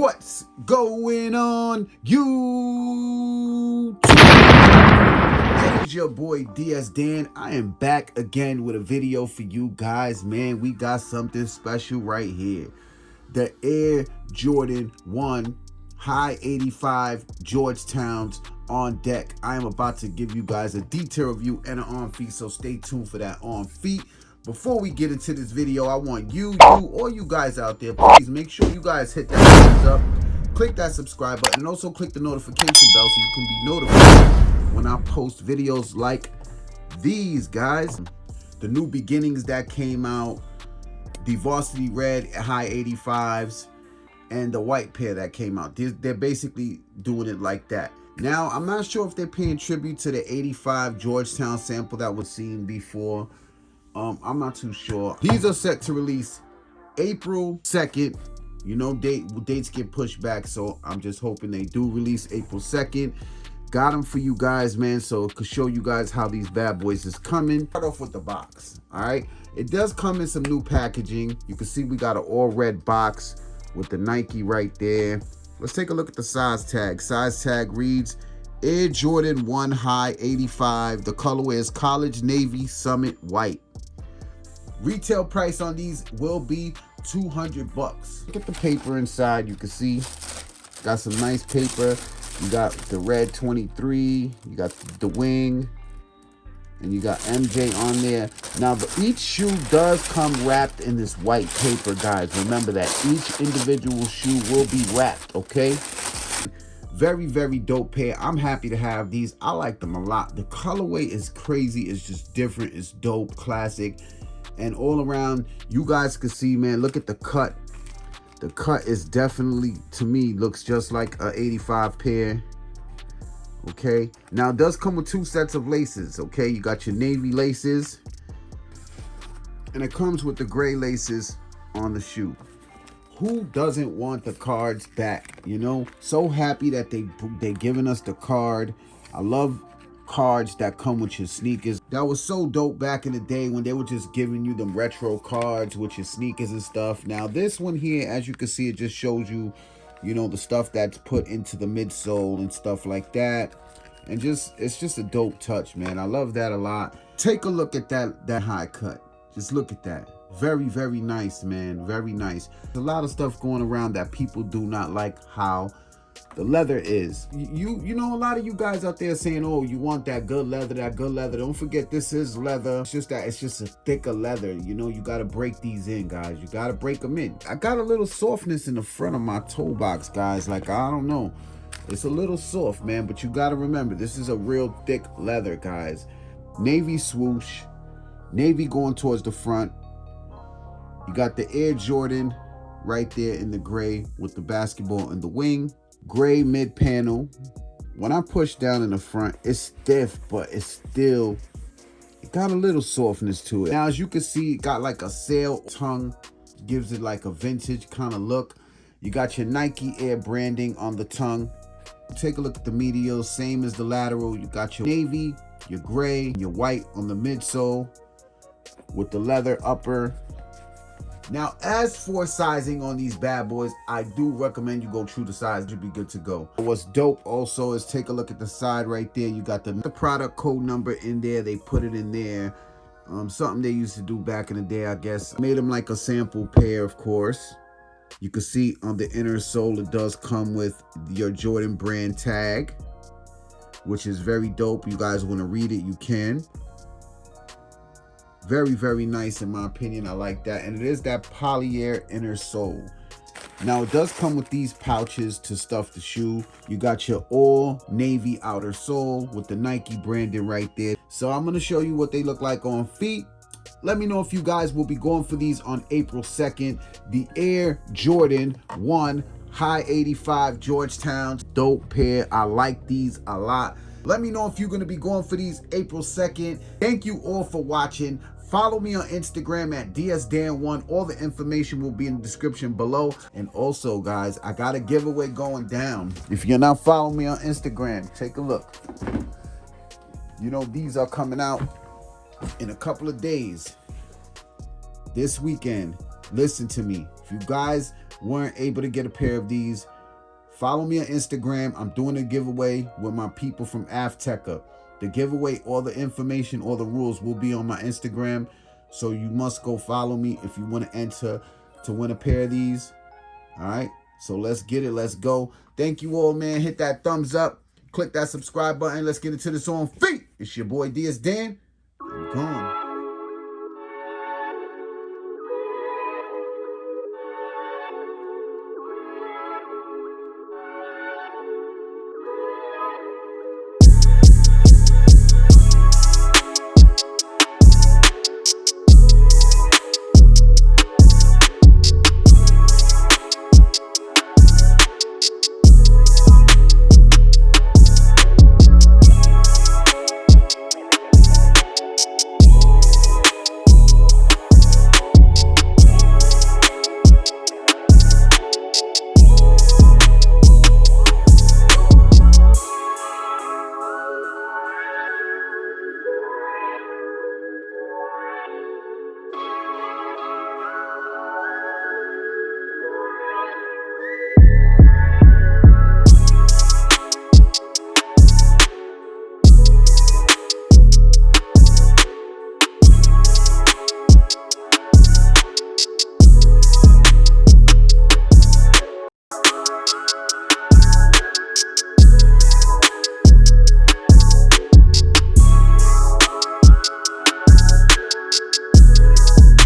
What's going on, YouTube? It is your boy DS Dan. I am back again with a video for you guys. Man, we got something special right here. The Air Jordan 1 High 85 Georgetowns on deck. I am about to give you guys a detail review and an on feet, so stay tuned for that on feet. Before we get into this video, I want all you guys out there, please make sure you guys hit that thumbs up, click that subscribe button, and also click the notification bell so you can be notified when I post videos like these, guys. The new beginnings that came out, the varsity red high 85s, and the white pair that came out. They're basically doing it like that. Now, I'm not sure if they're paying tribute to the 85 Georgetown sample that was seen before. I'm not too sure. These are set to release April 2nd. You know, dates get pushed back, so I'm just hoping they do release April 2nd. Got them for you guys, man, so it could show you guys how these bad boys is coming. Start off with the box, all right? It does come in some new packaging. You can see we got an all red box with the Nike right there. Let's take a look at the size tag. Size tag reads Air Jordan 1 High 85. The colorway is College Navy Summit White. Retail price on these will be $200. Look at the paper inside. You can see got some nice paper. You got the red 23. You got the wing. And you got MJ on there. Now, each shoe does come wrapped in this white paper, guys. Remember that each individual shoe will be wrapped, okay? Very, very dope pair. I'm happy to have these. I like them a lot. The colorway is crazy. It's just different. It's dope, classic. And all around, you guys can see, man, look at the cut. The cut is definitely, to me, looks just like a 85 pair. Okay, now it does come with 2 sets of laces. Okay, you got your navy laces, and it comes with the gray laces on the shoe. Who doesn't want the cards back? You know, so happy that they giving us the card. I love cards that come with your sneakers. That was so dope back in the day when they were just giving you them retro cards with your sneakers and stuff. Now this one here, as you can see, it just shows you, you know, the stuff that's put into the midsole and stuff like that. And it's just a dope touch, man. I love that a lot. Take a look at that high cut. Just look at that. Very, very nice, man. Very nice. There's a lot of stuff going around that people do not like how the leather is. You know, a lot of you guys out there saying, oh, you want that good leather, Don't forget, this is leather. It's just that it's just a thicker leather. You know, you got to break these in, guys. You got to break them in. I got a little softness in the front of my toe box, guys. Like, I don't know. It's a little soft, man, but you got to remember, this is a real thick leather, guys. Navy swoosh. Navy going towards the front. You got the Air Jordan right there in the gray with the basketball in the wing. Gray mid panel. When I push down in the front, it's stiff, but it got a little softness to it. Now, as you can see, it got like a sail tongue, gives it like a vintage kind of look. You got your Nike Air branding on the tongue. Take a look at the medial, same as the lateral. You got your navy, your gray, your white on the midsole with the leather upper. Now, as for sizing on these bad boys, I do recommend you go true to size. You'll be good to go. What's dope also is take a look at the side right there. You got the product code number in there. They put it in there. Something they used to do back in the day, I guess. Made them like a sample pair, of course. You can see on the inner sole, it does come with your Jordan brand tag, which is very dope. You guys want to read it, you can. Very, very nice in my opinion. I like that. And it is that polyair inner sole. Now, it does come with these pouches to stuff the shoe. You got your all navy outer sole with the Nike branding right there. So I'm going to show you what they look like on feet. Let me know if you guys will be going for these on April 2nd. The Air Jordan 1 High 85 Georgetown. Dope pair. I like these a lot. Let me know if you're going to be going for these April 2nd. Thank you all for watching. Follow me on Instagram at DSDan1. All the information will be in the description below. And also, guys, I got a giveaway going down. If you're not following me on Instagram, take a look. You know, these are coming out in a couple of days. This weekend, listen to me. If you guys weren't able to get a pair of these, Follow me on Instagram. I'm doing a giveaway with my people from Afteca. The giveaway, all the information, all the rules will be on my Instagram. So you must go follow me if you want to enter to win a pair of these. All right. So let's get it. Let's go. Thank you all, man. Hit that thumbs up. Click that subscribe button. Let's get into this on feet. It's your boy DS Dan. I'm gone.